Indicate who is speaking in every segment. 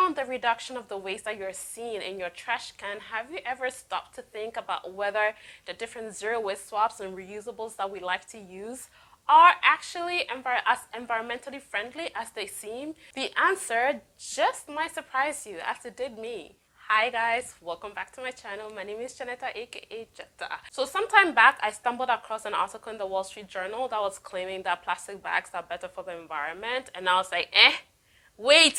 Speaker 1: beyond the reduction of the waste that you're seeing in your trash can, have you ever stopped to think about whether the different zero waste swaps and reusables that we like to use are actually as environmentally friendly as they seem? The answer just might surprise you, as it did me. Hi guys, welcome back to my channel. My name is Janetta, aka Jetta. So sometime back, I stumbled across an article in the Wall Street Journal that was claiming that plastic bags are better for the environment, and I was like, wait.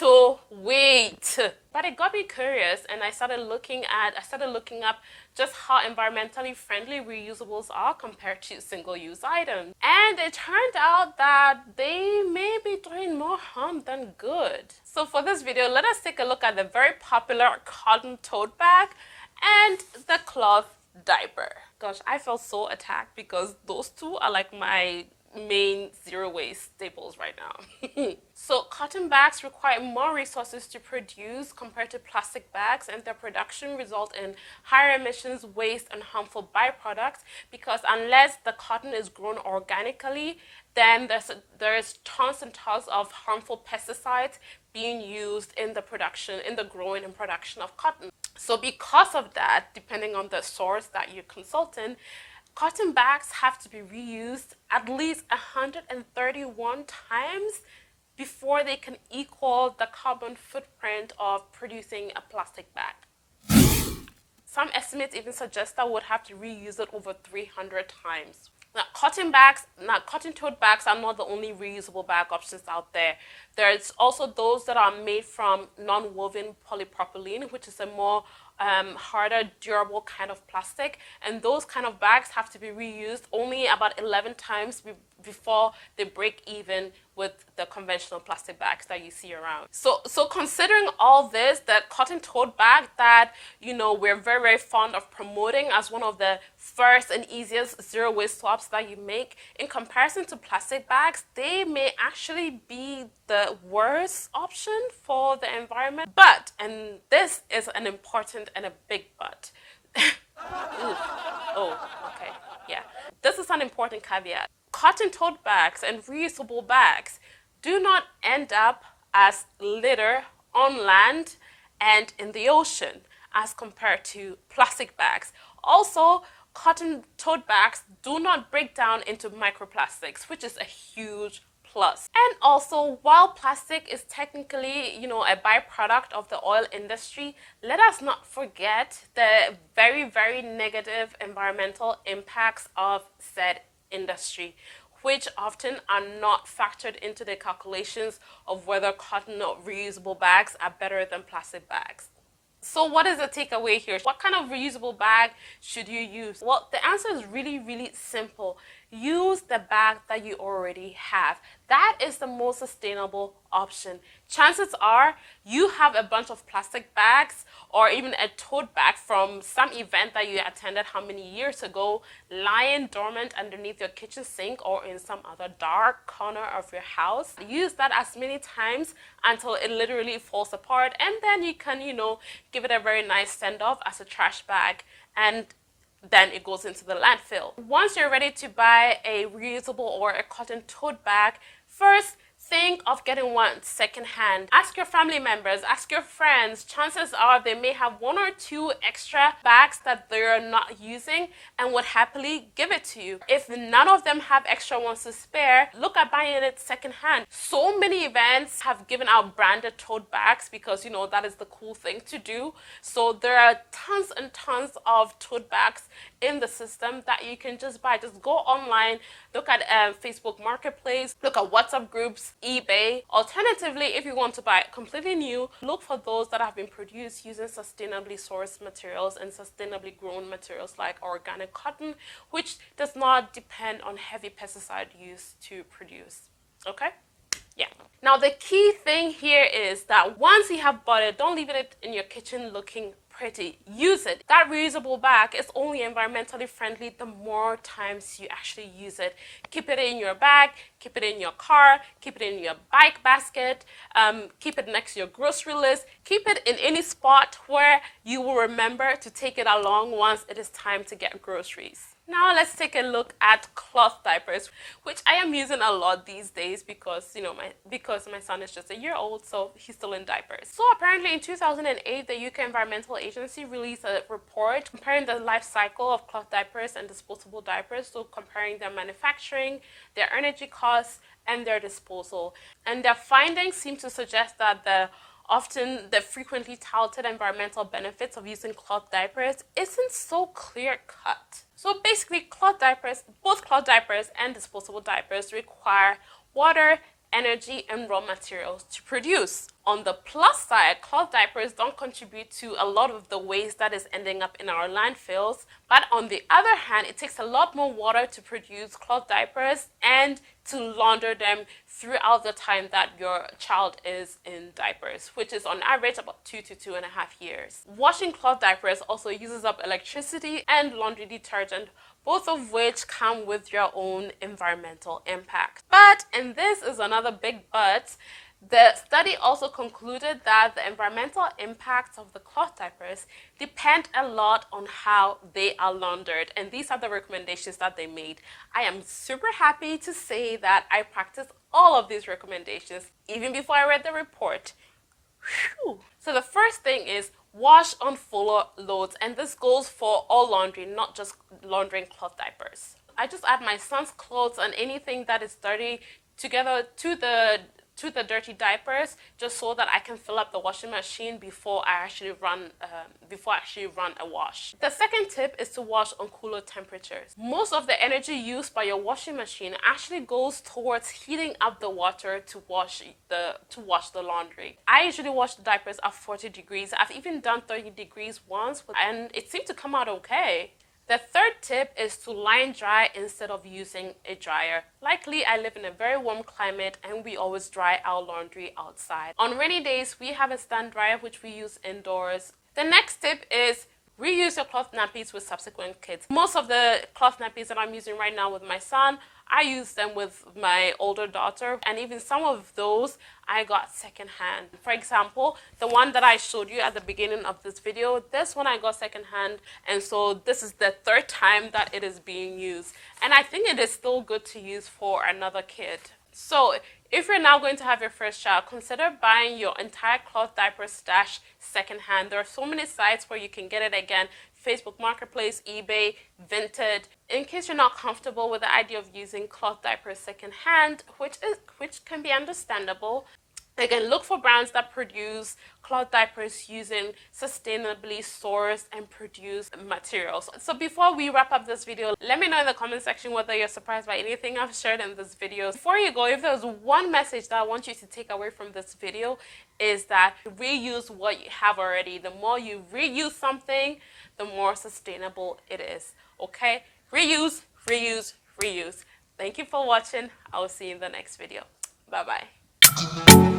Speaker 1: But it got me curious, and I started looking up just how environmentally friendly reusables are compared to single-use items. And it turned out that they may be doing more harm than good. So for this video, let us take a look at the very popular cotton tote bag and the cloth diaper. Gosh, I felt so attacked because those two are like my main zero waste staples right now. So cotton bags require more resources to produce compared to plastic bags, and their production result in higher emissions, waste, and harmful byproducts, because unless the cotton is grown organically, then there's tons and tons of harmful pesticides being used in the growing and production of cotton. So because of that, depending on the source that you're consulting, cotton bags have to be reused at least 131 times before they can equal the carbon footprint of producing a plastic bag. Some estimates even suggest that we'd have to reuse it over 300 times. Now, cotton tote bags are not the only reusable bag options out there. There's also those that are made from non-woven polypropylene, which is a more harder, durable kind of plastic, and those kind of bags have to be reused only about 11 times before they break even with the conventional plastic bags that you see around. So considering all this, the cotton tote bag that we're very, very fond of promoting as one of the first and easiest zero waste swaps that you make, in comparison to plastic bags, they may actually be the worst option for the environment. But, and this is an important and a big but. Okay, yeah. This is an important caveat. Cotton tote bags and reusable bags do not end up as litter on land and in the ocean as compared to plastic bags. Also, cotton tote bags do not break down into microplastics, which is a huge plus. And also, while plastic is technically, a byproduct of the oil industry, let us not forget the very, very negative environmental impacts of said industry, which often are not factored into the calculations of whether cotton or reusable bags are better than plastic bags. So what is the takeaway here? What kind of reusable bag should you use? Well, the answer is really, really simple. Use the bag that you already have. That is the most sustainable option. Chances are you have a bunch of plastic bags or even a tote bag from some event that you attended how many years ago lying dormant underneath your kitchen sink or in some other dark corner of your house. Use that as many times until it literally falls apart, and then you can, give it a very nice send-off as a trash bag, and then it goes into the landfill. Once you're ready to buy a reusable or a cotton tote bag, first think of getting one secondhand. Ask your family members, ask your friends. Chances are they may have one or two extra bags that they're not using and would happily give it to you. If none of them have extra ones to spare, look at buying it secondhand. So many events have given out branded tote bags because that is the cool thing to do. So there are tons and tons of tote bags in the system that you can just buy. Just go online, look at Facebook Marketplace, look at WhatsApp groups, eBay. Alternatively, if you want to buy completely new, look for those that have been produced using sustainably sourced materials and sustainably grown materials like organic cotton, which does not depend on heavy pesticide use to produce. Okay? Yeah. Now the key thing here is that once you have bought it, don't leave it in your kitchen looking pretty. Use it. That reusable bag is only environmentally friendly the more times you actually use it. Keep it in your bag, keep it in your car, keep it in your bike basket, keep it next to your grocery list, keep it in any spot where you will remember to take it along once it is time to get groceries. Now let's take a look at cloth diapers, which I am using a lot these days because my son is just a year old, so he's still in diapers. So apparently in 2008, the UK Environmental Agency released a report comparing the life cycle of cloth diapers and disposable diapers, so comparing their manufacturing, their energy costs, and their disposal. And their findings seem to suggest that the frequently touted environmental benefits of using cloth diapers isn't so clear cut. So basically, both cloth diapers and disposable diapers require water, energy, and raw materials to produce. On the plus side, cloth diapers don't contribute to a lot of the waste that is ending up in our landfills, but on the other hand, it takes a lot more water to produce cloth diapers and to launder them throughout the time that your child is in diapers, which is on average about 2 to 2.5 years. Washing cloth diapers also uses up electricity and laundry detergent, both of which come with their own environmental impact. But, and this is another big but, the study also concluded that the environmental impacts of the cloth diapers depend a lot on how they are laundered, and these are the recommendations that they made. I am super happy to say that I practiced all of these recommendations even before I read the report. Whew. So the first thing is wash on fuller loads, and this goes for all laundry, not just laundering cloth diapers. I just add my son's clothes and anything that is dirty together to the dirty diapers, just so that I can fill up the washing machine before I actually run a wash. The second tip is to wash on cooler temperatures. Most of the energy used by your washing machine actually goes towards heating up the water to wash the laundry. I usually wash the diapers at 40 degrees. I've even done 30 degrees once, and it seemed to come out okay. The third tip is to line dry instead of using a dryer. Luckily, I live in a very warm climate and we always dry our laundry outside. On rainy days, we have a stand dryer which we use indoors. The next tip is reuse your cloth nappies with subsequent kids. Most of the cloth nappies that I'm using right now with my son, I use them with my older daughter, and even some of those I got secondhand. For example, the one that I showed you at the beginning of this video, this one I got secondhand, and so this is the third time that it is being used. And I think it is still good to use for another kid. So if you're now going to have your first child, consider buying your entire cloth diaper stash secondhand. There are so many sites where you can get it again. Facebook Marketplace, eBay, Vinted. In case you're not comfortable with the idea of using cloth diapers secondhand, which can be understandable, again, look for brands that produce cloth diapers using sustainably sourced and produced materials. So before we wrap up this video, let me know in the comment section whether you're surprised by anything I've shared in this video. Before you go, if there's one message that I want you to take away from this video, is that reuse what you have already. The more you reuse something, the more sustainable it is. Okay? Reuse, reuse, reuse. Thank you for watching. I will see you in the next video. Bye-bye.